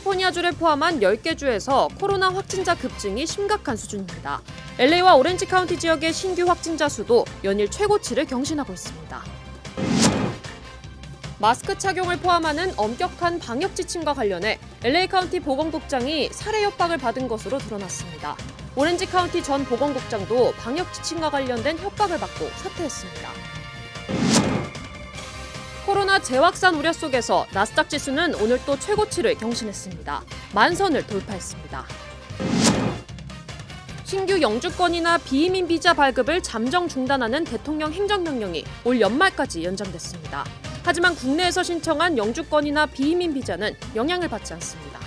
캘리포니아주를 포함한 10개 주에서 코로나 확진자 급증이 심각한 수준입니다. LA와 오렌지 카운티 지역의 신규 확진자 수도 연일 최고치를 경신하고 있습니다. 마스크 착용을 포함하는 엄격한 방역 지침과 관련해 LA 카운티 보건국장이 살해 협박을 받은 것으로 드러났습니다. 오렌지 카운티 전 보건국장도 방역 지침과 관련된 협박을 받고 사퇴했습니다. 코로나 재확산 우려 속에서 나스닥 지수는 오늘 또 최고치를 경신했습니다. 10,000선을 돌파했습니다. 신규 영주권이나 비이민 비자 발급을 잠정 중단하는 대통령 행정명령이 올 연말까지 연장됐습니다. 하지만 국내에서 신청한 영주권이나 비이민 비자는 영향을 받지 않습니다.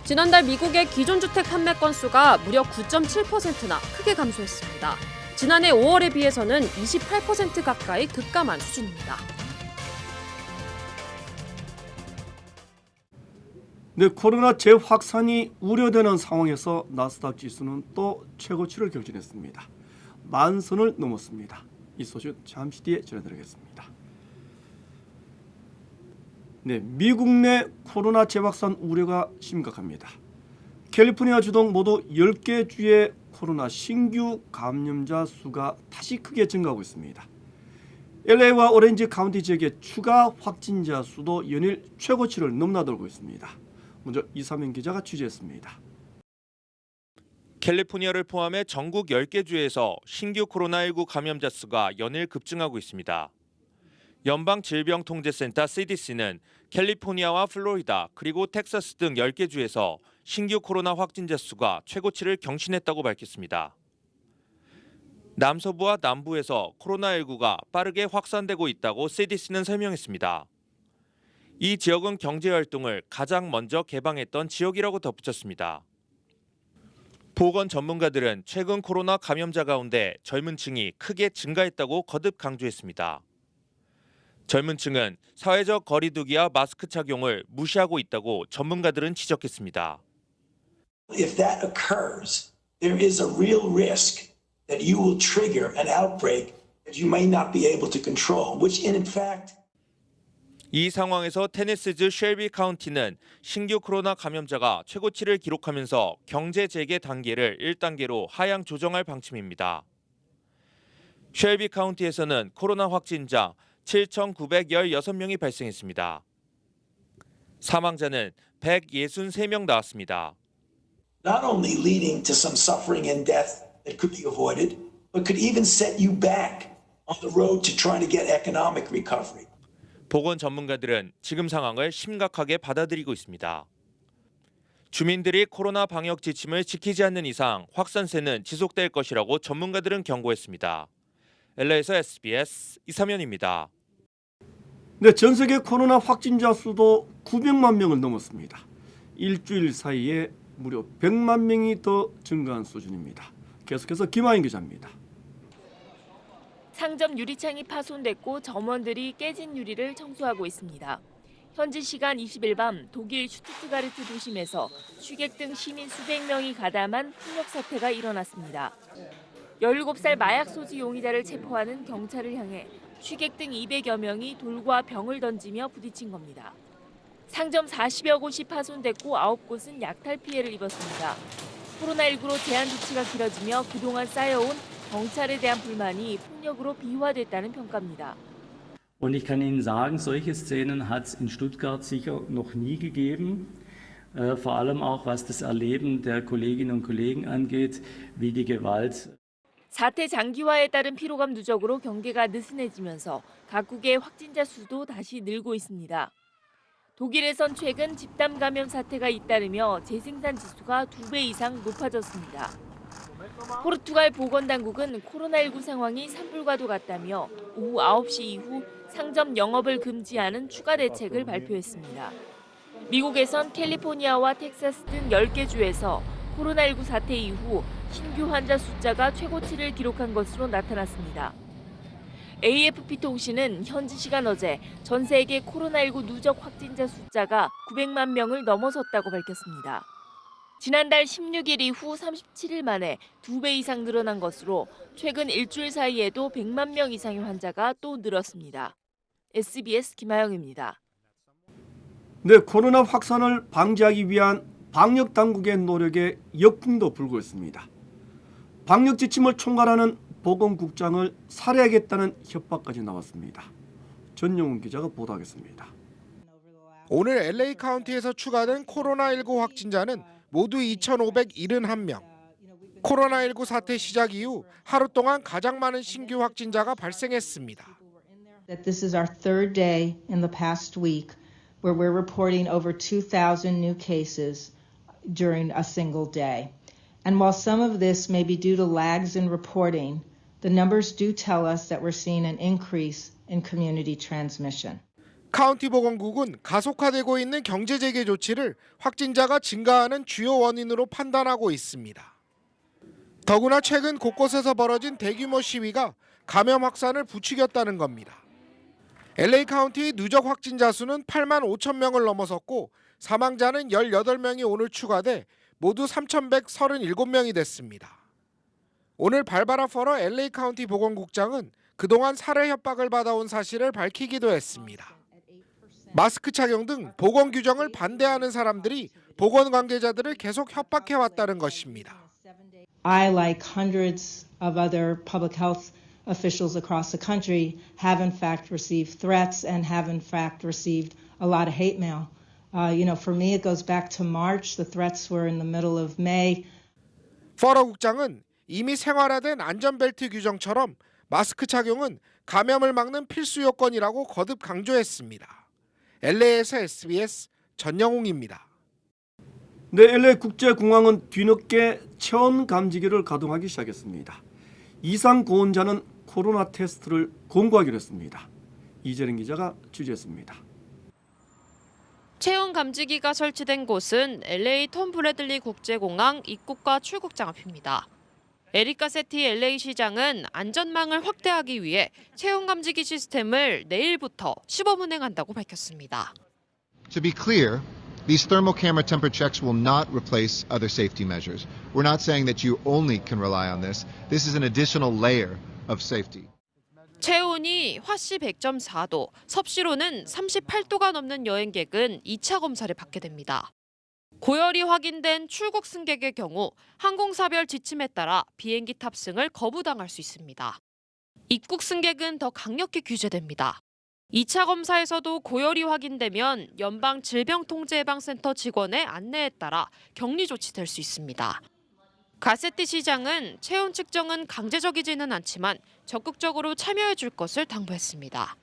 지난달 미국의 기존 주택 판매 건수가 무려 9.7%나 크게 감소했습니다. 지난해 5월에 비해서는 28% 가까이 급감한 수준입니다. 네, 코로나 재확산이 우려되는 상황에서 나스닥 지수는 또 최고치를 경신했습니다. 10,000선을 넘었습니다. 이 소식 잠시 뒤에 전해드리겠습니다. 네, 미국 내 코로나 재확산 우려가 심각합니다. 캘리포니아 주 등 모두 10개 주의 코로나 신규 감염자 수가 다시 크게 증가하고 있습니다. LA와 오렌지 카운티 지역의 추가 확진자 수도 연일 최고치를 넘나들고 있습니다. 먼저 이삼현 기자가 취재했습니다. 캘리포니아를 포함해 전국 10개 주에서 신규 코로나19 감염자 수가 연일 급증하고 있습니다. 연방질병통제센터 CDC는 캘리포니아와 플로리다 그리고 텍사스 등 10개 주에서 신규 코로나 확진자 수가 최고치를 경신했다고 밝혔습니다. 남서부와 남부에서 코로나19가 빠르게 확산되고 있다고 CDC는 설명했습니다. 이 지역은 경제활동을 가장 먼저 개방했던 지역이라고 덧붙였습니다. 보건 전문가들은 최근 코로나 감염자 가운데 젊은 층이 크게 증가했다고 거듭 강조했습니다. 젊은 층은 사회적 거리두기와 마스크 착용을 무시하고 있다고 전문가들은 지적했습니다. If that occurs, there is a real risk that you will trigger an outbreak that you may not be able to control, which in fact 이 상황에서 테네시주 쉘비 카운티는 신규 코로나 감염자가 최고치를 기록하면서 경제 재개 단계를 1단계로 하향 조정할 방침입니다. 쉘비 카운티에서는 코로나 확진자 7,916명이 발생했습니다. 사망자는 163명 나왔습니다. not only leading to some suffering and death that could be avoided, but could even set you back on the road to trying to get economic recovery. 보건 전문가들은 지금 상황을 심각하게 받아들이고 있습니다. 주민들이 코로나 방역 지침을 지키지 않는 이상 확산세는 지속될 것이라고 전문가들은 경고했습니다. LA에서 SBS 이삼현입니다. 네, 전 세계 코로나 확진자 수도 900만 명을 넘었습니다. 일주일 사이에 무려 100만 명이 더 증가한 수준입니다. 계속해서 김하인 기자입니다. 상점 유리창이 파손됐고 점원들이 깨진 유리를 청소하고 있습니다. 현지 시간 20일 밤 독일 슈투트가르트 도심에서 취객 등 시민 수백 명이 가담한 폭력 사태가 일어났습니다. 17살 마약 소지 용의자를 체포하는 경찰을 향해 취객 등 200여 명이 돌과 병을 던지며 부딪힌 겁니다. 상점 40여 곳이 파손됐고 9곳은 약탈 피해를 입었습니다. 코로나19로 제한 조치가 길어지며 그동안 쌓여온 경찰에 대한 불만이 폭력으로 비화됐다는 평가입니다. Und ich kann Ihnen sagen, solche Szenen hat es in Stuttgart sicher noch nie gegeben. Vor allem auch was das Erleben der Kolleginnen und Kollegen angeht, wie die Gewalt. 사태 장기화에 따른 피로감 누적으로 경계가 느슨해지면서 각국의 확진자 수도 다시 늘고 있습니다. 독일에선 최근 집단 감염 사태가 잇따르며 재생산 지수가 2배 이상 높아졌습니다. 포르투갈 보건당국은 코로나19 상황이 산불과도 같다며 오후 9시 이후 상점 영업을 금지하는 추가 대책을 발표했습니다. 미국에선 캘리포니아와 텍사스 등 10개 주에서 코로나19 사태 이후 신규 환자 숫자가 최고치를 기록한 것으로 나타났습니다. AFP 통신은 현지 시간 어제 전 세계 코로나19 누적 확진자 숫자가 900만 명을 넘어섰다고 밝혔습니다. 지난달 16일 이후 37일 만에 2배 이상 늘어난 것으로 최근 일주일 사이에도 100만 명 이상의 환자가 또 늘었습니다. SBS 김하영입니다. 네, 코로나 확산을 방지하기 위한 방역 당국의 노력에 역풍도 불고 있습니다. 방역 지침을 총괄하는 보건국장을 살해하겠다는 협박까지 나왔습니다. 전용훈 기자가 보도하겠습니다. 오늘 LA 카운티에서 추가된 코로나19 확진자는 모두 2,571명. 코로나19 사태 시작 이후 하루 동안 가장 많은 신규 확진자가 발생했습니다. That this is our third day in the past week where we're reporting over 2,000 new cases during a single day. And while some of this may be due to lags in reporting, the numbers do tell us that we're seeing an increase in community transmission. 카운티 보건국은 가속화되고 있는 경제 재개 조치를 확진자가 증가하는 주요 원인으로 판단하고 있습니다. 더구나 최근 곳곳에서 벌어진 대규모 시위가 감염 확산을 부추겼다는 겁니다. LA 카운티의 누적 확진자 수는 8만 5천 명을 넘어섰고 사망자는 18명이 오늘 추가돼 모두 3,137명이 됐습니다. 오늘 발바라 퍼러 LA 카운티 보건국장은 그동안 살해 협박을 받아온 사실을 밝히기도 했습니다. 마스크 착용 등 보건 규정을 반대하는 사람들이 보건 관계자들을 계속 협박해왔다는 것입니다. I, like hundreds of other public health officials across the country, have in fact received threats and have in fact received a lot of hate mail. For me, it goes back to March. The threats were in the middle of May. 퍼러 국장은 이미 생활화된 안전벨트 규정처럼 마스크 착용은 감염을 막는 필수 요건이라고 거듭 강조했습니다. LA에서 SBS 전영웅입니다. 네, LA 국제공항은 뒤늦게 체온 감지기를 가동하기 시작했습니다. 이상 고온자는 코로나 테스트를 공고하기로 했습니다. 이재린 기자가 취재했습니다. 체온 감지기가 설치된 곳은 LA 톰 브래들리 국제공항 입국과 출국장 앞입니다. 에리카 세티 LA 시장은 안전망을 확대하기 위해 체온 감지기 시스템을 내일부터 시범 운행한다고 밝혔습니다. To be clear, these thermal camera temperature checks will not replace other safety measures. We're not saying that you only can rely on this. This is an additional layer of safety. 체온이 화씨 100.4도, 섭씨로는 38도가 넘는 여행객은 2차 검사를 받게 됩니다. 고열이 확인된 출국 승객의 경우 항공사별 지침에 따라 비행기 탑승을 거부당할 수 있습니다. 입국 승객은 더 강력히 규제됩니다. 2차 검사에서도 고열이 확인되면 연방질병통제예방센터 직원의 안내에 따라 격리 조치될 수 있습니다. 가세티 시장은 체온 측정은 강제적이지는 않지만 적극적으로 참여해 줄 것을 당부했습니다.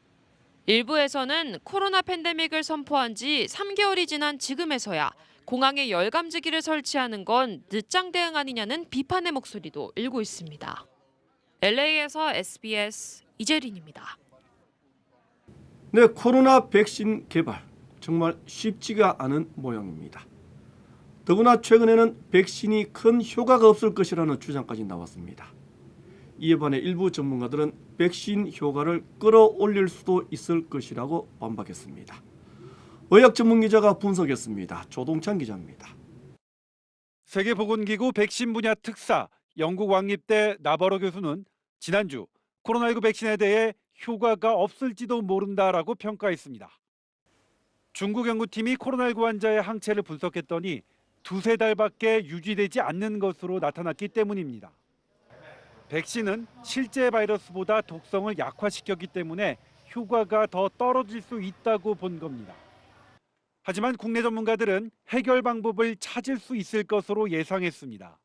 일부에서는 코로나 팬데믹을 선포한 지 3개월이 지난 지금에서야 공항에 열 감지기를 설치하는 건 늦장 대응 아니냐는 비판의 목소리도 일고 있습니다. LA에서 SBS 이재린입니다. 네, 코로나 백신 개발 정말 쉽지가 않은 모양입니다. 더구나 최근에는 백신이 큰 효과가 없을 것이라는 주장까지 나왔습니다. 이에 반해 일부 전문가들은 백신 효과를 끌어올릴 수도 있을 것이라고 반박했습니다. 의학 전문 기자가 분석했습니다. 조동찬 기자입니다. 세계보건기구 백신 분야 특사 영국 왕립대 나버러 교수는 지난주 코로나19 백신에 대해 효과가 없을지도 모른다라고 평가했습니다. 중국 연구팀이 코로나19 환자의 항체를 분석했더니 두세 달밖에 유지되지 않는 것으로 나타났기 때문입니다. 백신은 실제 바이러스보다 독성을 약화시켰기 때문에 효과가 더 떨어질 수 있다고 본 겁니다. 하지만 국내 전문가들은 해결 방법을 찾을 수 있을 것으로 예상했습니다.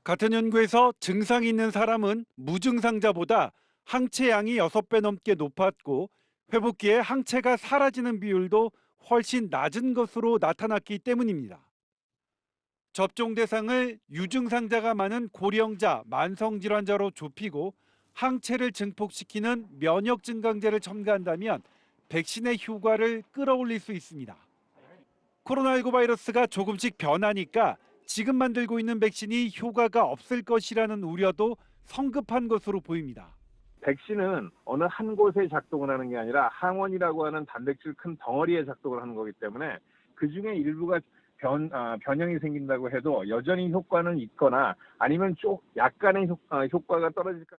같은 연구에서 증상이 있는 사람은 무증상자보다 항체 양이 6배 넘게 높았고 회복기에 항체가 사라지는 비율도 훨씬 낮은 것으로 나타났기 때문입니다. 접종 대상을 유증상자가 많은 고령자, 만성질환자로 좁히고 항체를 증폭시키는 면역 증강제를 첨가한다면 백신의 효과를 끌어올릴 수 있습니다. 코로나19 바이러스가 조금씩 변하니까 지금 만들고 있는 백신이 효과가 없을 것이라는 우려도 성급한 것으로 보입니다. 백신은 어느 한 곳에 작동을 하는 게 아니라 항원이라고 하는 단백질 큰 덩어리에 작동을 하는 거기 때문에 그중에 일부가 변형이 생긴다고 해도 여전히 효과는 있거나 아니면 약간의 효과가 떨어질까.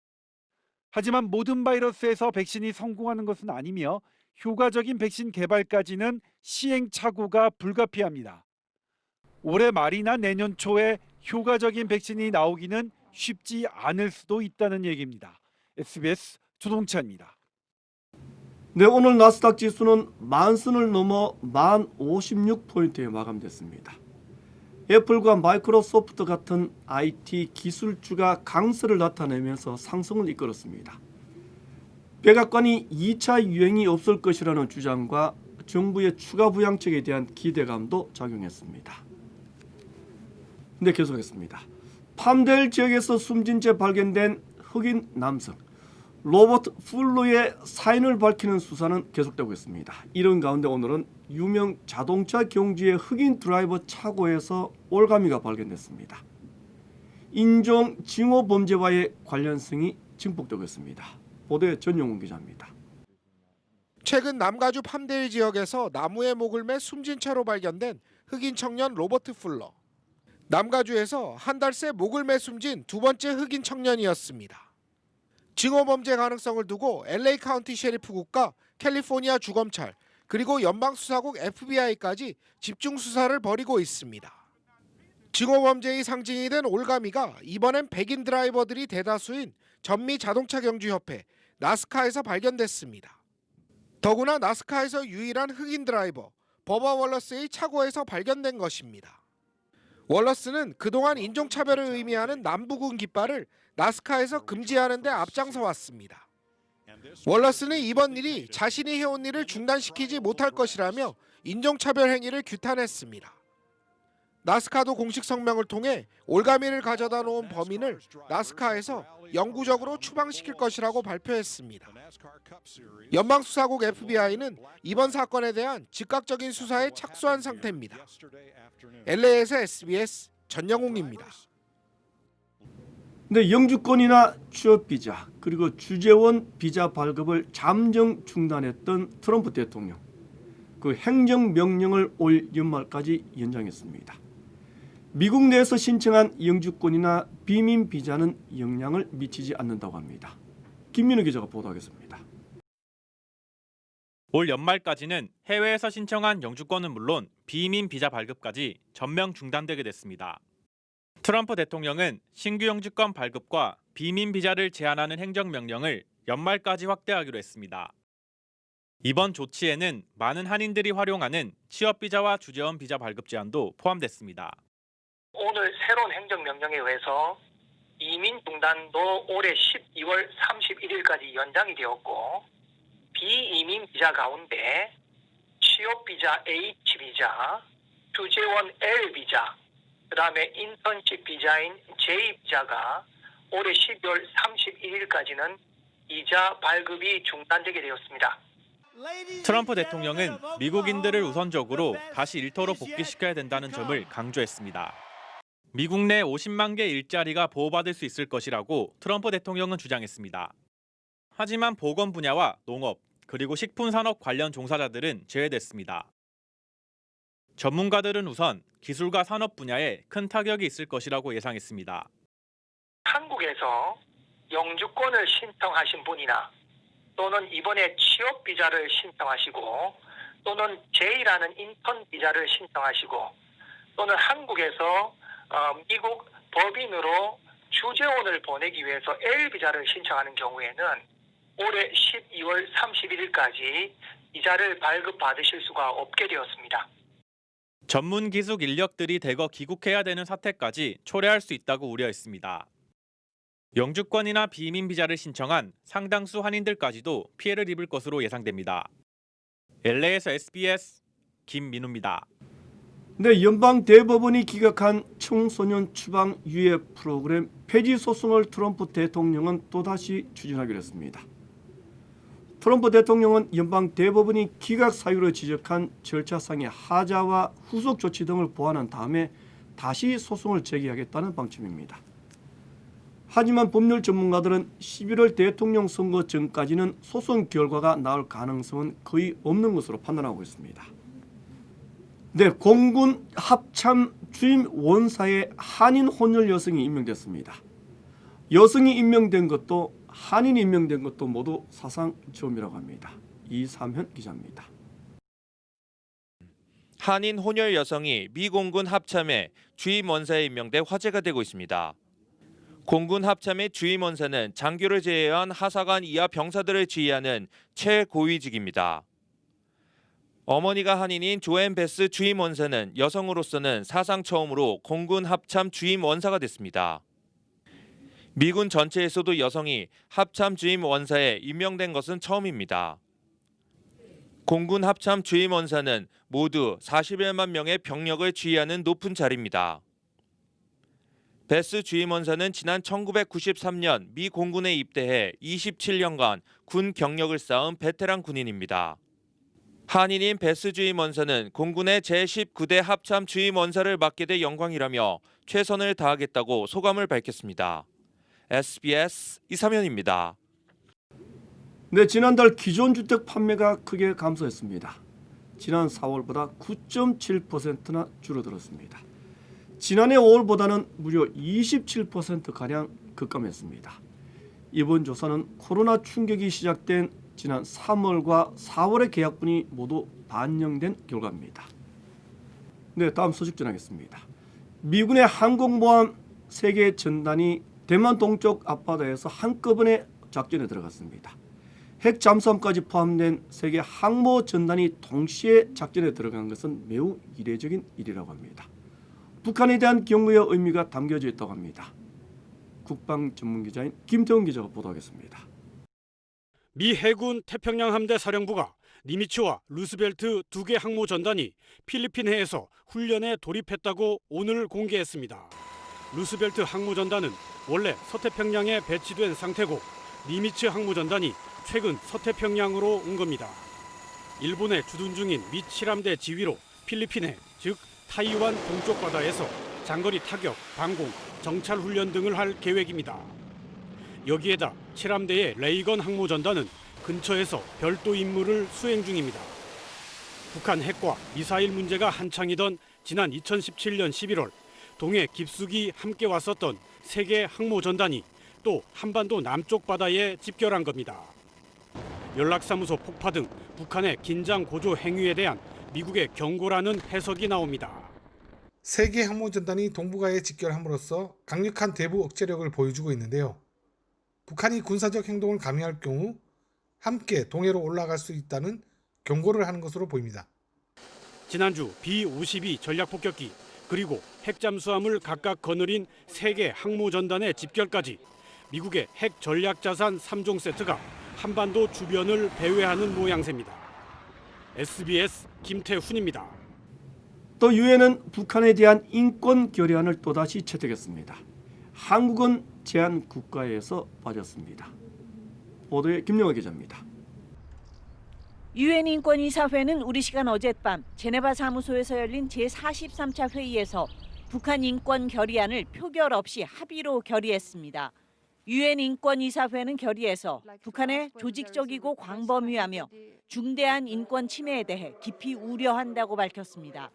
하지만 모든 바이러스에서 백신이 성공하는 것은 아니며 효과적인 백신 개발까지는 시행착오가 불가피합니다. 올해 말이나 내년 초에 효과적인 백신이 나오기는 쉽지 않을 수도 있다는 얘기입니다. SBS 조동찬입니다. 네, 오늘 나스닥 지수는 10,000선을 넘어 1056포인트에 마감됐습니다. 애플과 마이크로소프트 같은 IT 기술주가 강세를 나타내면서 상승을 이끌었습니다. 백악관이 2차 유행이 없을 것이라는 주장과 정부의 추가 부양책에 대한 기대감도 작용했습니다. 네, 계속했습니다. 팜데일 지역에서 숨진 채 발견된 흑인 남성 로버트 풀러의 사인을 밝히는 수사는 계속되고 있습니다. 이런 가운데 오늘은 유명 자동차 경주의 흑인 드라이버 차고에서 올가미가 발견됐습니다. 인종 징후 범죄와의 관련성이 증폭되고 있습니다. 보도에 전용훈 기자입니다. 최근 남가주 팜데일 지역에서 나무에 목을 매 숨진 채로 발견된 흑인 청년 로버트 풀러. 남가주에서 한 달 새 목을 매 숨진 두 번째 흑인 청년이었습니다. 징후범죄 가능성을 두고 LA 카운티 셰리프국과 캘리포니아 주검찰 그리고 연방수사국 FBI까지 집중 수사를 벌이고 있습니다. 징후범죄의 상징이 된 올가미가 이번엔 백인 드라이버들이 대다수인 전미 자동차 경주협회 나스카에서 발견됐습니다. 더구나 나스카에서 유일한 흑인 드라이버 버바 월러스의 차고에서 발견된 것입니다. 월러스는 그동안 인종차별을 의미하는 남부군 깃발을 나스카에서 금지하는 데 앞장서 왔습니다. 월러스는 이번 일이 자신이 해온 일을 중단시키지 못할 것이라며 인종차별 행위를 규탄했습니다. 나스카도 공식 성명을 통해 올가미를 가져다 놓은 범인을 나스카에서 영구적으로 추방시킬 것이라고 발표했습니다. 연방수사국 FBI는 이번 사건에 대한 즉각적인 수사에 착수한 상태입니다. LA에서 SBS 전영웅입니다. 네, 영주권이나 취업비자 그리고 주재원 비자 발급을 잠정 중단했던 트럼프 대통령. 그 행정명령을 올 연말까지 연장했습니다. 미국 내에서 신청한 영주권이나 비민 비자는 영향을 미치지 않는다고 합니다. 김민우 기자가 보도하겠습니다. 올 연말까지는 해외에서 신청한 영주권은 물론 비민 비자 발급까지 전면 중단되게 됐습니다. 트럼프 대통령은 신규 영주권 발급과 비민 비자를 제한하는 행정명령을 연말까지 확대하기로 했습니다. 이번 조치에는 많은 한인들이 활용하는 취업비자와 주재원 비자 발급 제한도 포함됐습니다. 오늘 새로운 행정명령에 의해서 이민 중단도 올해 12월 31일까지 연장이 되었고 비이민 비자 가운데 취업비자 H비자, 주재원 L비자, 그다음에 인턴십 비자인 J비자가 올해 12월 31일까지는 이자 발급이 중단되게 되었습니다. 트럼프 대통령은 미국인들을 우선적으로 다시 일터로 복귀시켜야 된다는 점을 강조했습니다. 미국 내 50만 개 일자리가 보호받을 수 있을 것이라고 트럼프 대통령은 주장했습니다. 하지만 보건 분야와 농업, 그리고 식품산업 관련 종사자들은 제외됐습니다. 전문가들은 우선 기술과 산업 분야에 큰 타격이 있을 것이라고 예상했습니다. 한국에서 영주권을 신청하신 분이나 또는 이번에 취업비자를 신청하시고 또는 J라는 인턴 비자를 신청하시고 또는 한국에서 미국 법인으로 주재원을 보내기 위해서 L비자를 신청하는 경우에는 올해 12월 31일까지 비자를 발급받으실 수가 없게 되었습니다. 전문 기숙 인력들이 대거 귀국해야 되는 사태까지 초래할 수 있다고 우려했습니다. 영주권이나 비민 비자를 신청한 상당수 한인들까지도 피해를 입을 것으로 예상됩니다. LA에서 SBS 김민우입니다. 네, 연방 대법원이 기각한 청소년 추방 유예 프로그램 폐지 소송을 트럼프 대통령은 또다시 추진하기로 했습니다. 트럼프 대통령은 연방 대법원이 기각 사유로 지적한 절차상의 하자와 후속 조치 등을 보완한 다음에 다시 소송을 제기하겠다는 방침입니다. 하지만 법률 전문가들은 11월 대통령 선거 전까지는 소송 결과가 나올 가능성은 거의 없는 것으로 판단하고 있습니다. 네, 공군 합참 주임 원사에 한인 혼혈 여성이 임명됐습니다. 여성이 임명된 것도 한인이 임명된 것도 모두 사상 처음이라고 합니다. 이삼현 기자입니다. 한인 혼혈 여성이 미 공군 합참의 주임 원사에 임명돼 화제가 되고 있습니다. 공군 합참의 주임 원사는 장교를 제외한 하사관 이하 병사들을 지휘하는 최고위직입니다. 어머니가 한인인 조앤 베스 주임 원사는 여성으로서는 사상 처음으로 공군 합참 주임 원사가 됐습니다. 미군 전체에서도 여성이 합참 주임 원사에 임명된 것은 처음입니다. 공군 합참 주임 원사는 모두 41만 명의 병력을 지휘하는 높은 자리입니다. 베스 주임 원사는 지난 1993년 미 공군에 입대해 27년간 군 경력을 쌓은 베테랑 군인입니다. 한인인 베스 주임 원사는 공군의 제19대 합참 주임 원사를 맡게 돼 영광이라며 최선을 다하겠다고 소감을 밝혔습니다. SBS 이삼현입니다. 네, 지난달 기존 주택 판매가 크게 감소했습니다. 지난 4월보다 9.7%나 줄어들었습니다. 지난해 5월보다는 무려 27%가량 급감했습니다. 이번 조사는 코로나 충격이 시작된 지난 3월과 4월의 계약분이 모두 반영된 결과입니다. 네, 다음 소식 전하겠습니다. 미군의 항공모함 3개 전단이 대만 동쪽 앞바다에서 한꺼번에 작전에 들어갔습니다. 핵 잠수함까지 포함된 세계 항모 전단이 동시에 작전에 들어간 것은 매우 이례적인 일이라고 합니다. 북한에 대한 경고의 의미가 담겨져 있다고 합니다. 국방 전문기자인 김태훈 기자가 보도하겠습니다. 미 해군 태평양 함대 사령부가 니미츠와 루스벨트 2개 항모 전단이 필리핀 해에서 훈련에 돌입했다고 오늘 공개했습니다. 루스벨트 항모 전단은 원래 서태평양에 배치된 상태고 니미츠 항모 전단이 최근 서태평양으로 온 겁니다. 일본에 주둔 중인 미 7함대 지휘로 필리핀해, 즉 타이완 동쪽 바다에서 장거리 타격, 방공, 정찰 훈련 등을 할 계획입니다. 여기에다 7함대의 레이건 항모 전단은 근처에서 별도 임무를 수행 중입니다. 북한 핵과 미사일 문제가 한창이던 지난 2017년 11월 동해 깊숙이 함께 왔었던 3개 항모 전단이 또 한반도 남쪽 바다에 집결한 겁니다. 연락사무소 폭파 등 북한의 긴장 고조 행위에 대한 미국의 경고라는 해석이 나옵니다. 3개 항모전단이 동북아에 집결함으로써 강력한 대북 억제력을 보여주고 있는데요. 북한이 군사적 행동을 감행할 경우 함께 동해로 올라갈 수 있다는 경고를 하는 것으로 보입니다. 지난주 B-52 전략폭격기 그리고 핵잠수함을 각각 거느린 3개 항모전단의 집결까지 미국의 핵 전략자산 3종 세트가 한반도 주변을 배회하는 모양새입니다. SBS 김태훈입니다. 또 유엔은 북한에 대한 인권 결의안을 또다시 채택했습니다. 한국은 제한 국가에서 빠졌습니다. 보도에 김영하 기자입니다. 유엔 인권이사회는 우리 시간 어젯밤 제네바 사무소에서 열린 제43차 회의에서 북한 인권 결의안을 표결 없이 합의로 결의했습니다. 유엔 인권이사회는 결의에서 북한의 조직적이고 광범위하며 중대한 인권 침해에 대해 깊이 우려한다고 밝혔습니다.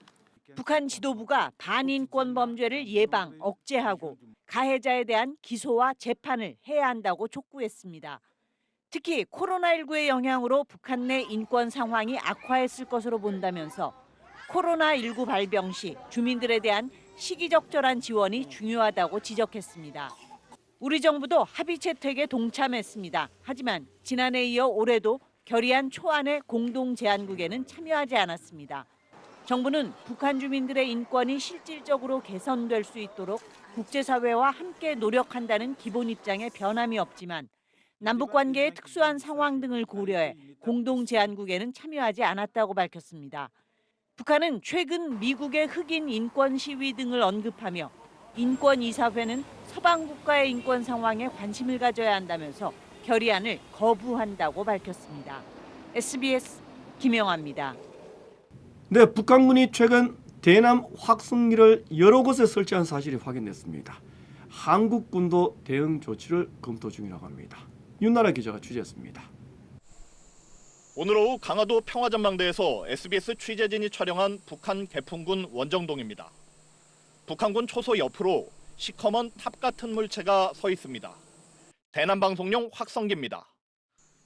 북한 지도부가 반인권 범죄를 예방, 억제하고 가해자에 대한 기소와 재판을 해야 한다고 촉구했습니다. 특히 코로나19의 영향으로 북한 내 인권 상황이 악화했을 것으로 본다면서 코로나19 발병 시 주민들에 대한 시기적절한 지원이 중요하다고 지적했습니다. 우리 정부도 합의 채택에 동참했습니다. 하지만 지난해에 이어 올해도 결의안 초안의 공동 제안국에는 참여하지 않았습니다. 정부는 북한 주민들의 인권이 실질적으로 개선될 수 있도록 국제사회와 함께 노력한다는 기본 입장에 변함이 없지만 남북관계의 특수한 상황 등을 고려해 공동 제안국에는 참여하지 않았다고 밝혔습니다. 북한은 최근 미국의 흑인 인권 시위 등을 언급하며 인권이사회는 서방 국가의 인권 상황에 관심을 가져야 한다면서 결의안을 거부한다고 밝혔습니다. SBS 김영아입니다. 네, 북한군이 최근 대남 확성기를 여러 곳에 설치한 사실이 확인됐습니다. 한국군도 대응 조치를 검토 중이라고 합니다. 윤나라 기자가 취재했습니다. 오늘 오후 강화도 평화전망대에서 SBS 취재진이 촬영한 북한 개풍군 원정동입니다. 북한군 초소 옆으로 시커먼 탑 같은 물체가 서 있습니다. 대남방송용 확성기입니다.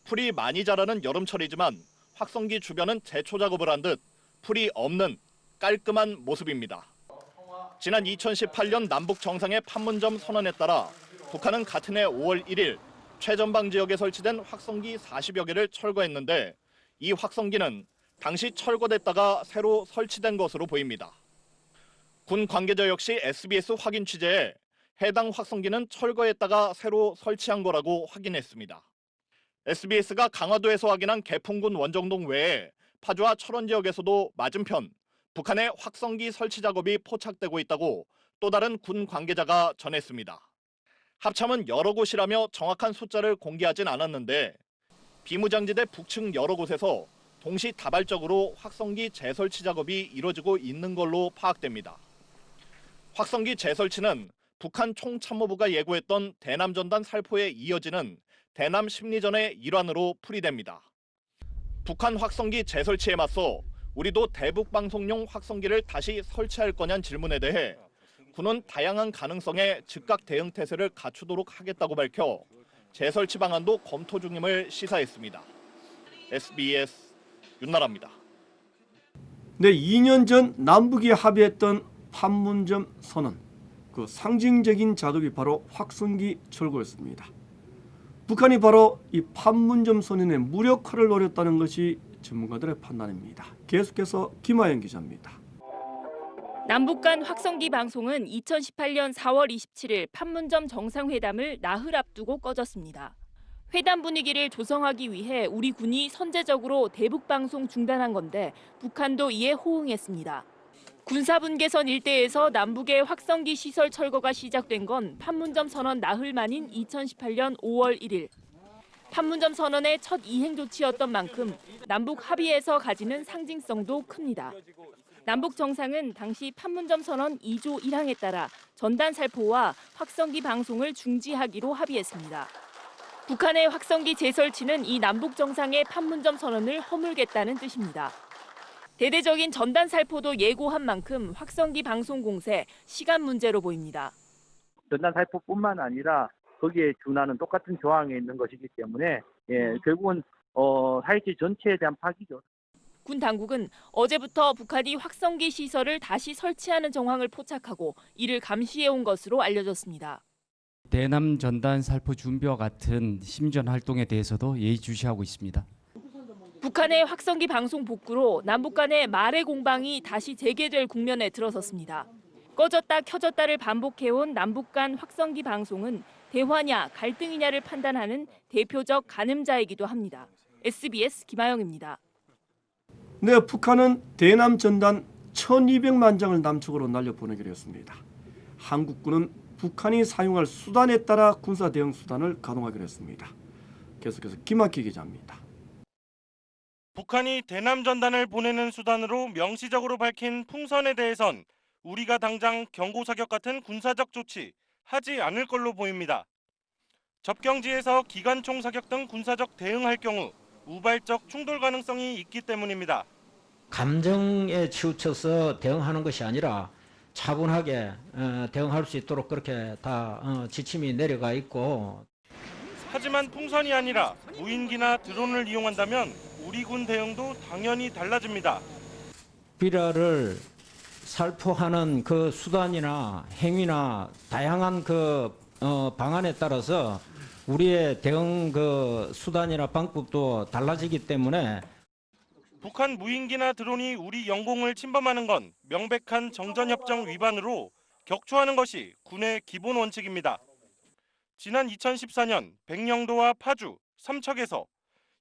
풀이 많이 자라는 여름철이지만 확성기 주변은 제초 작업을 한 듯 풀이 없는 깔끔한 모습입니다. 지난 2018년 남북 정상회 판문점 선언에 따라 북한은 같은 해 5월 1일 최전방 지역에 설치된 확성기 40여 개를 철거했는데 이 확성기는 당시 철거됐다가 새로 설치된 것으로 보입니다. 군 관계자 역시 SBS 확인 취재에 해당 확성기는 철거했다가 새로 설치한 거라고 확인했습니다. SBS가 강화도에서 확인한 개풍군 원정동 외에 파주와 철원 지역에서도 맞은편 북한의 확성기 설치 작업이 포착되고 있다고 또 다른 군 관계자가 전했습니다. 합참은 여러 곳이라며 정확한 숫자를 공개하진 않았는데 비무장지대 북측 여러 곳에서 동시다발적으로 확성기 재설치 작업이 이뤄지고 있는 걸로 파악됩니다. 확성기 재설치는 북한 총참모부가 예고했던 대남전단 살포에 이어지는 대남 심리전의 일환으로 풀이됩니다. 북한 확성기 재설치에 맞서 우리도 대북 방송용 확성기를 다시 설치할 거냐는 질문에 대해 군은 다양한 가능성에 즉각 대응 태세를 갖추도록 하겠다고 밝혀 재설치 방안도 검토 중임을 시사했습니다. SBS 윤나라입니다. 네, 2년 전 남북이 합의했던 판문점 선언, 그 상징적인 작업이 바로 확성기 철거였습니다. 북한이 바로 이 판문점 선언의 무력화를 노렸다는 것이 전문가들의 판단입니다. 계속해서 김하영 기자입니다. 남북 간 확성기 방송은 2018년 4월 27일 판문점 정상회담을 나흘 앞두고 꺼졌습니다. 회담 분위기를 조성하기 위해 우리 군이 선제적으로 대북 방송 중단한 건데 북한도 이에 호응했습니다. 군사분계선 일대에서 남북의 확성기 시설 철거가 시작된 건 판문점 선언 나흘 만인 2018년 5월 1일. 판문점 선언의 첫 이행 조치였던 만큼 남북 합의에서 가지는 상징성도 큽니다. 남북 정상은 당시 판문점 선언 2조 1항에 따라 전단 살포와 확성기 방송을 중지하기로 합의했습니다. 북한의 확성기 재설치는 이 남북 정상의 판문점 선언을 허물겠다는 뜻입니다. 대대적인 전단 살포도 예고한 만큼 확성기 방송 공세 시간 문제로 보입니다. 전단 살포뿐만 아니라 거기에 준하는 똑같은 조항에 있는 것이기 때문에 결국은 사이트 전체에 대한 파기죠. 군 당국은 어제부터 북한이 확성기 시설을 다시 설치하는 정황을 포착하고 이를 감시해온 것으로 알려졌습니다. 대남 전단 살포 준비와 같은 심전 활동에 대해서도 예의주시하고 있습니다. 북한의 확성기 방송 복구로 남북 간의 말의 공방이 다시 재개될 국면에 들어섰습니다. 꺼졌다 켜졌다를 반복해온 남북 간 확성기 방송은 대화냐 갈등이냐를 판단하는 대표적 가늠자이기도 합니다. SBS 김하영입니다. 네, 북한은 대남 전단 1200만 장을 남측으로 날려보내기로 했습니다. 한국군은 북한이 사용할 수단에 따라 군사 대응 수단을 가동하기로 했습니다. 계속해서 김학기 기자입니다. 북한이 대남 전단을 보내는 수단으로 명시적으로 밝힌 풍선에 대해선 우리가 당장 경고 사격 같은 군사적 조치 하지 않을 걸로 보입니다. 접경지에서 기관총 사격 등 군사적 대응할 경우 우발적 충돌 가능성이 있기 때문입니다. 감정에 치우쳐서 대응하는 것이 아니라 차분하게 대응할 수 있도록 그렇게 다 지침이 내려가 있고. 하지만 풍선이 아니라 무인기나 드론을 이용한다면 우리 군 대응도 당연히 달라집니다. 비라를 살포하는 그 수단이나 행위나 다양한 그 방안에 따라서 우리의 대응 그 수단이나 방법도 달라지기 때문에 북한 무인기나 드론이 우리 영공을 침범하는 건 명백한 정전협정 위반으로 격추하는 것이 군의 기본 원칙입니다. 지난 2014년 백령도와 파주, 삼척에서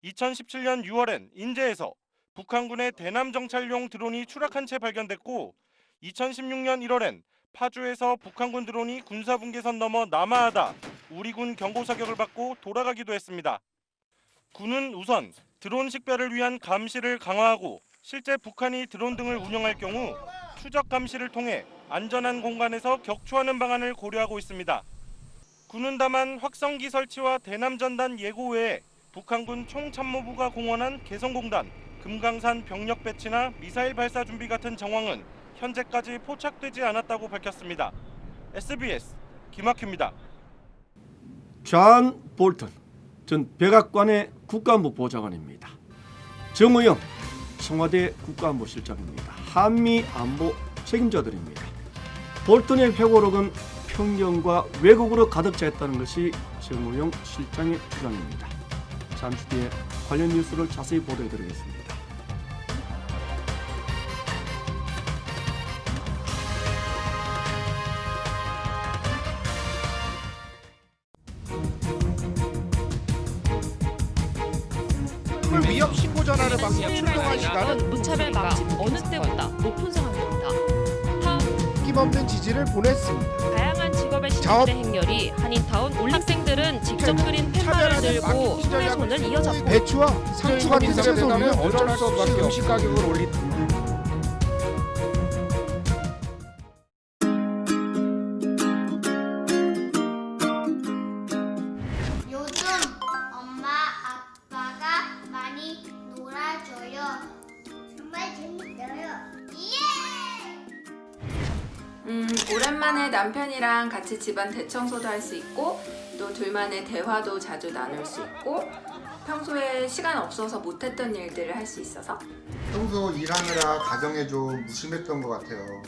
2017년 6월엔 인제에서 북한군의 대남 정찰용 드론이 추락한 채 발견됐고 2016년 1월엔 파주에서 북한군 드론이 군사분계선 넘어 남하하다 우리 군 경고 사격을 받고 돌아가기도 했습니다. 군은 우선 드론 식별을 위한 감시를 강화하고 실제 북한이 드론 등을 운영할 경우 추적 감시를 통해 안전한 공간에서 격추하는 방안을 고려하고 있습니다. 군은 다만 확성기 설치와 대남 전단 예고 외에 북한군 총참모부가 공언한 개성공단, 금강산 병력 배치나 미사일 발사 준비 같은 정황은 현재까지 포착되지 않았다고 밝혔습니다. SBS 김학규입니다. 존 볼턴 전 백악관의 국가안보 보좌관입니다. 정의영 청와대 국가안보실장입니다. 한미 안보 책임자들입니다. 볼턴의 회고록은 편견과 왜곡으로 가득 차 있다는 것이 정의용 실장의 주장입니다. 잠시 뒤에 관련 뉴스를 자세히 보도해드리겠습니다. 위협 신고 전화를 받고 출동한 시간은 무차별 망치 어느 때보다 높은 상황입니다. 힘없는 지지를 보냈습니다. 다양한 직업의 신분대 행렬이 한인타운 학생들은 직접 그린 팻말을 들고 손에 손을 이어잡고 배추와 상추 같은 채소는 어쩔 수 없이 음식 가격을 올린 요즘 엄마 아빠가 많이 놀아줘요. 정말 재밌어요. 오랜만에 남편이랑 같이 집안 대청소도 할 수 있고 또 둘만의 대화도 자주 나눌 수 있고 평소에 시간 없어서 못했던 일들을 할 수 있어서 평소 일하느라 가정에 좀 무심했던 것 같아요.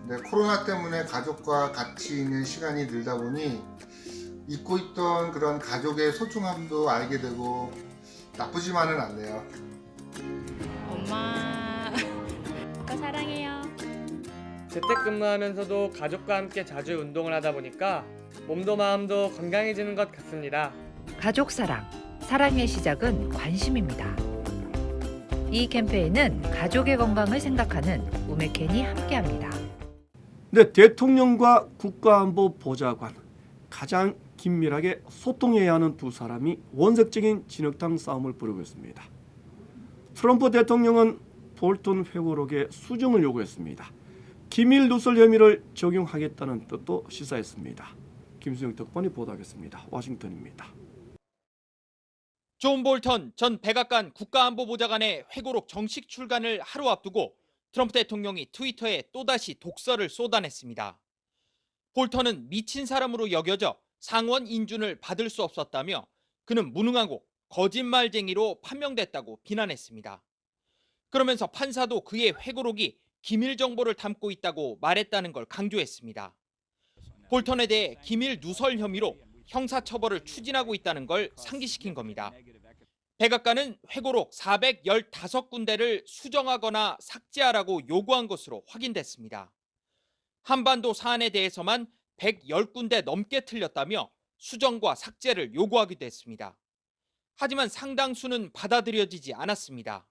근데 코로나 때문에 가족과 같이 있는 시간이 늘다 보니 잊고 있던 그런 가족의 소중함도 알게 되고 나쁘지만은 않네요. 엄마 아빠 사랑해요. 재택근무하면서도 가족과 함께 자주 운동을 하다 보니까 몸도 마음도 건강해지는 것 같습니다. 가족 사랑, 사랑의 시작은 관심입니다. 이 캠페인은 가족의 건강을 생각하는 우메켄이 함께합니다. 네, 대통령과 국가안보보좌관 가장 긴밀하게 소통해야 하는 두 사람이 원색적인 진흙탕 싸움을 벌이고 있습니다. 트럼프 대통령은 볼턴 회고록의 수정을 요구했습니다. 기밀 누설 혐의를 적용하겠다는 뜻도 시사했습니다. 김수영 특파원이 보도하겠습니다. 워싱턴입니다. 존 볼턴 전 백악관 국가안보보좌관의 회고록 정식 출간을 하루 앞두고 트럼프 대통령이 트위터에 또다시 독설을 쏟아냈습니다. 볼턴은 미친 사람으로 여겨져 상원 인준을 받을 수 없었다며 그는 무능하고 거짓말쟁이로 판명됐다고 비난했습니다. 그러면서 판사도 그의 회고록이 기밀 정보를 담고 있다고 말했다는 걸 강조했습니다. 볼턴에 대해 기밀 누설 혐의로 형사처벌을 추진하고 있다는 걸 상기시킨 겁니다. 백악관은 회고록 415군데를 수정하거나 삭제하라고 요구한 것으로 확인됐습니다. 한반도 사안에 대해서만 110군데 넘게 틀렸다며 수정과 삭제를 요구하기도 했습니다. 하지만 상당수는 받아들여지지 않았습니다.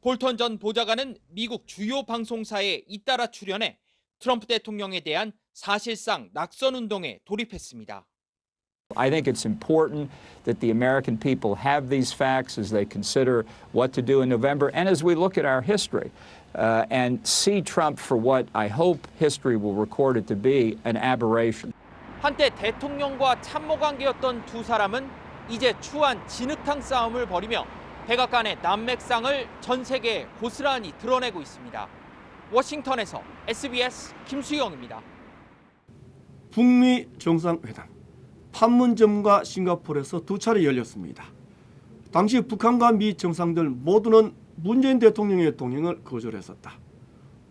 볼턴 전 보좌관은 미국 주요 방송사에 잇따라 출연해 트럼프 대통령에 대한 사실상 낙선운동에 돌입했습니다. I think it's important that the American people have these facts as they consider what to do in November and as we look at our history and see Trump for what I hope history will record it to be, an aberration. 한때 대통령과 참모 관계였던 두 사람은 이제 추한 진흙탕 싸움을 벌이며 백악관의 난맥상을 전 세계에 고스란히 드러내고 있습니다. 워싱턴에서 SBS 김수영입니다. 북미 정상회담 판문점과 싱가포르에서 두 차례 열렸습니다. 당시 북한과 미 정상들 모두는 문재인 대통령의 동행을 거절했었다.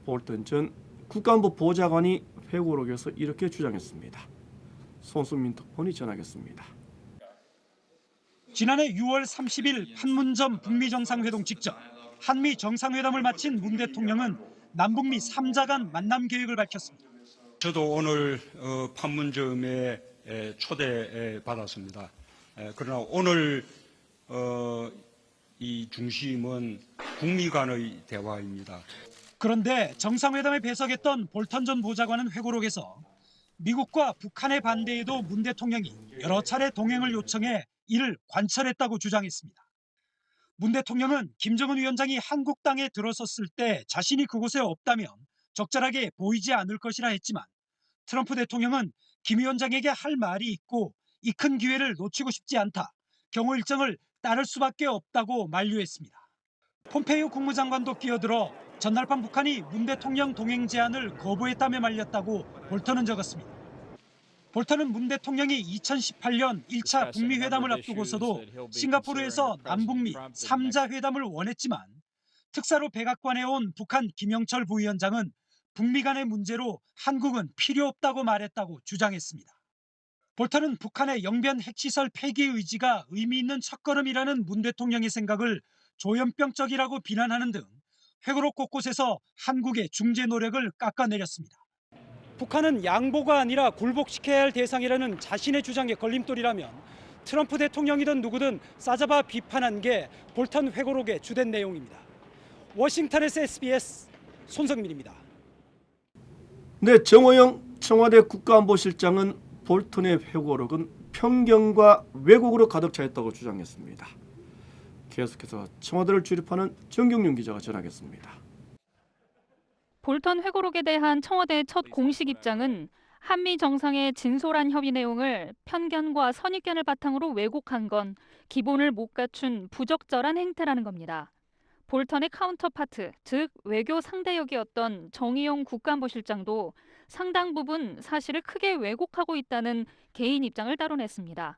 볼턴 전 국가안보보좌관이 회고록에서 이렇게 주장했습니다. 손수민 특파원이 전하겠습니다. 지난해 6월 30일 판문점 북미 정상회동 직전 한미 정상회담을 마친 문 대통령은 남북미 3자 간 만남 계획을 밝혔습니다. 저도 오늘 판문점에 초대받았습니다. 그러나 오늘 이 중심은 북미 간의 대화입니다. 그런데 정상회담에 배석했던 볼턴 전 보좌관은 회고록에서 미국과 북한의 반대에도 문 대통령이 여러 차례 동행을 요청해 이를 관철했다고 주장했습니다. 문 대통령은 김정은 위원장이 한국땅에 들어섰을 때 자신이 그곳에 없다면 적절하게 보이지 않을 것이라 했지만 트럼프 대통령은 김 위원장에게 할 말이 있고 이 큰 기회를 놓치고 싶지 않다. 경호 일정을 따를 수밖에 없다고 만류했습니다. 폼페이오 국무장관도 끼어들어 전날 밤 북한이 문 대통령 동행 제안을 거부했다며 말렸다고 볼턴은 적었습니다. 볼턴은 문 대통령이 2018년 1차 북미 회담을 앞두고서도 싱가포르에서 남북미 3자 회담을 원했지만 특사로 백악관에 온 북한 김영철 부위원장은 북미 간의 문제로 한국은 필요 없다고 말했다고 주장했습니다. 볼턴은 북한의 영변 핵시설 폐기 의지가 의미 있는 첫걸음이라는 문 대통령의 생각을 조현병적이라고 비난하는 등 회고록 곳곳에서 한국의 중재 노력을 깎아내렸습니다. 북한은 양보가 아니라 굴복시켜야 할 대상이라는 자신의 주장에 걸림돌이라면 트럼프 대통령이든 누구든 싸잡아 비판한 게 볼턴 회고록의 주된 내용입니다. 워싱턴에서 SBS 손성민입니다. 네, 정호영 청와대 국가안보실장은 볼턴의 회고록은 편견과 왜곡으로 가득 차있다고 주장했습니다. 계속해서 청와대를 출입하는 정경윤 기자가 전하겠습니다. 볼턴 회고록에 대한 청와대의 첫 공식 입장은 한미 정상의 진솔한 협의 내용을 편견과 선입견을 바탕으로 왜곡한 건 기본을 못 갖춘 부적절한 행태라는 겁니다. 볼턴의 카운터파트, 즉 외교 상대역이었던 정의용 국가안보실장도 상당 부분 사실을 크게 왜곡하고 있다는 개인 입장을 따로 냈습니다.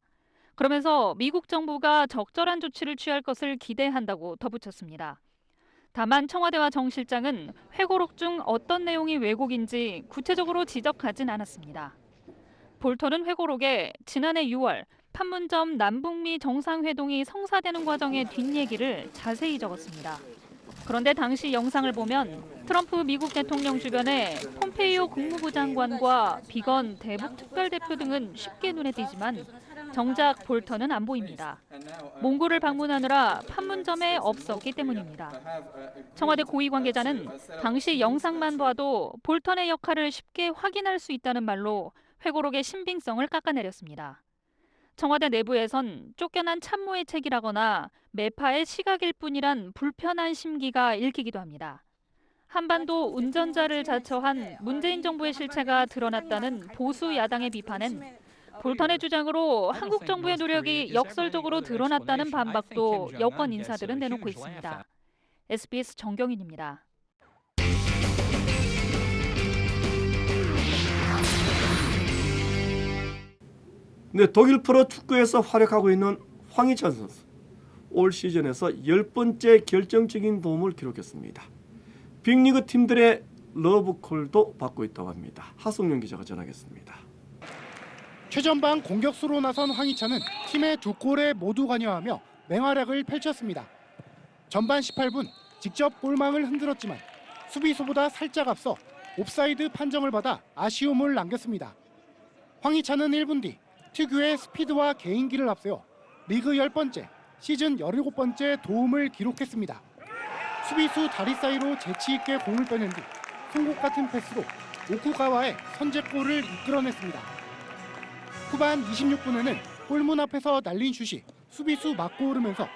그러면서 미국 정부가 적절한 조치를 취할 것을 기대한다고 덧붙였습니다. 다만 청와대와 정 실장은 회고록 중 어떤 내용이 왜곡인지 구체적으로 지적하진 않았습니다. 볼턴은 회고록에 지난해 6월 판문점 남북미 정상회동이 성사되는 과정의 뒷얘기를 자세히 적었습니다. 그런데 당시 영상을 보면 트럼프 미국 대통령 주변에 폼페이오 국무부 장관과 비건 대북 특별대표 등은 쉽게 눈에 띄지만 정작 볼턴은 안 보입니다. 몽골을 방문하느라 판문점에 없었기 때문입니다. 청와대 고위 관계자는 당시 영상만 봐도 볼턴의 역할을 쉽게 확인할 수 있다는 말로 회고록의 신빙성을 깎아내렸습니다. 청와대 내부에선 쫓겨난 참모의 책이라거나 매파의 시각일 뿐이란 불편한 심기가 읽히기도 합니다. 한반도 운전자를 자처한 문재인 정부의 실체가 드러났다는 보수 야당의 비판엔 볼턴의 주장으로 한국 정부의 노력이 역설적으로 드러났다는 반박도 여권 인사들은 내놓고 있습니다. SBS 정경인입니다. 네, 독일 프로 축구에서 활약하고 있는 황희찬 선수. 올 시즌에서 10번째 결정적인 도움을 기록했습니다. 빅리그 팀들의 러브콜도 받고 있다고 합니다. 하성룡 기자가 전하겠습니다. 최전방 공격수로 나선 황희찬은 팀의 2골에 모두 관여하며 맹활약을 펼쳤습니다. 전반 18분 직접 골망을 흔들었지만 수비수보다 살짝 앞서 옵사이드 판정을 받아 아쉬움을 남겼습니다. 황희찬은 1분 뒤 특유의 스피드와 개인기를 앞세워 리그 10번째, 시즌 17번째 도움을 기록했습니다. 수비수 다리 사이로 재치 있게 공을 빼낸 뒤 송곳 같은 패스로 오쿠가와의 선제골을 이끌어냈습니다. 후반 26분에는 골문 앞에서 날린 슛이 수비수 맞고 오르면서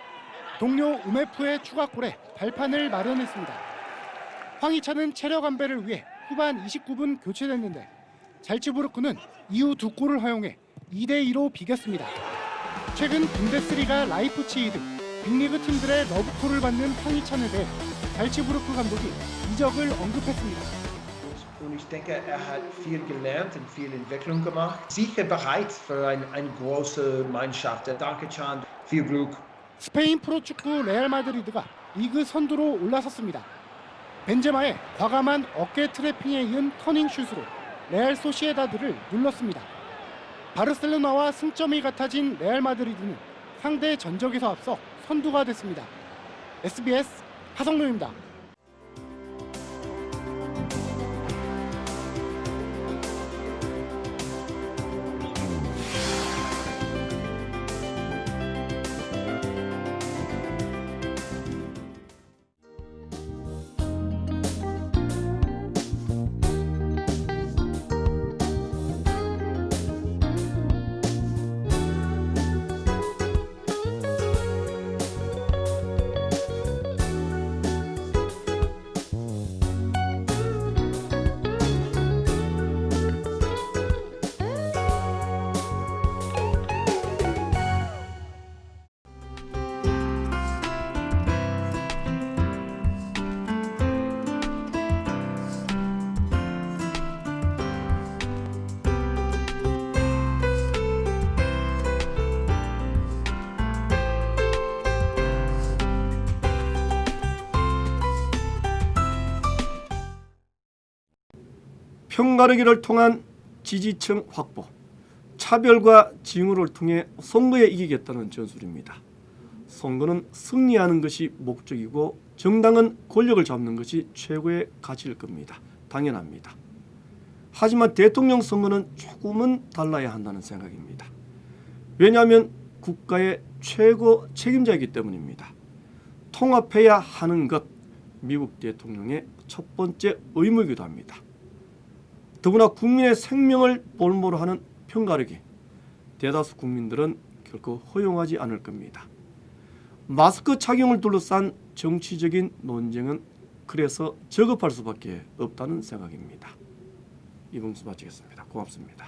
동료 우메프의 추가골에 발판을 마련했습니다. 황희찬은 체력 안배를 위해 후반 29분 교체됐는데 잘츠부르크는 이후 2골을 허용해 2대2로 비겼습니다. 최근 분데스리가 라이프치히드, 빅리그 팀들의 러브콜을 받는 황희찬에 대해 잘츠부르크 감독이 이적을 언급했습니다. Und ich denke, hat viel gelernt und viel Entwicklung gemacht. Sicher bereit für eine große Mannschaft. Danke, Can. Viel Glück. 스페인 프로축구 레알 마드리드가 리그 선두로 올라섰습니다. 벤제마의 과감한 어깨 트래핑에 이은 터닝 슛으로 레알 소시에다드를 눌렀습니다. 바르셀로나와 승점이 같아진 레알 마드리드는 상대 전적에서 앞서 선두가 됐습니다. SBS 하성룡입니다. 편가르기를 통한 지지층 확보, 차별과 징후를 통해 선거에 이기겠다는 전술입니다. 선거는 승리하는 것이 목적이고 정당은 권력을 잡는 것이 최고의 가치일 겁니다. 당연합니다. 하지만 대통령 선거는 조금은 달라야 한다는 생각입니다. 왜냐하면 국가의 최고 책임자이기 때문입니다. 통합해야 하는 것, 미국 대통령의 첫 번째 의무이기도 합니다. 더구나 국민의 생명을 볼모로 하는 편가르기, 대다수 국민들은 결코 허용하지 않을 겁니다. 마스크 착용을 둘러싼 정치적인 논쟁은 그래서 저급할 수밖에 없다는 생각입니다. 이봉수 마치겠습니다. 고맙습니다.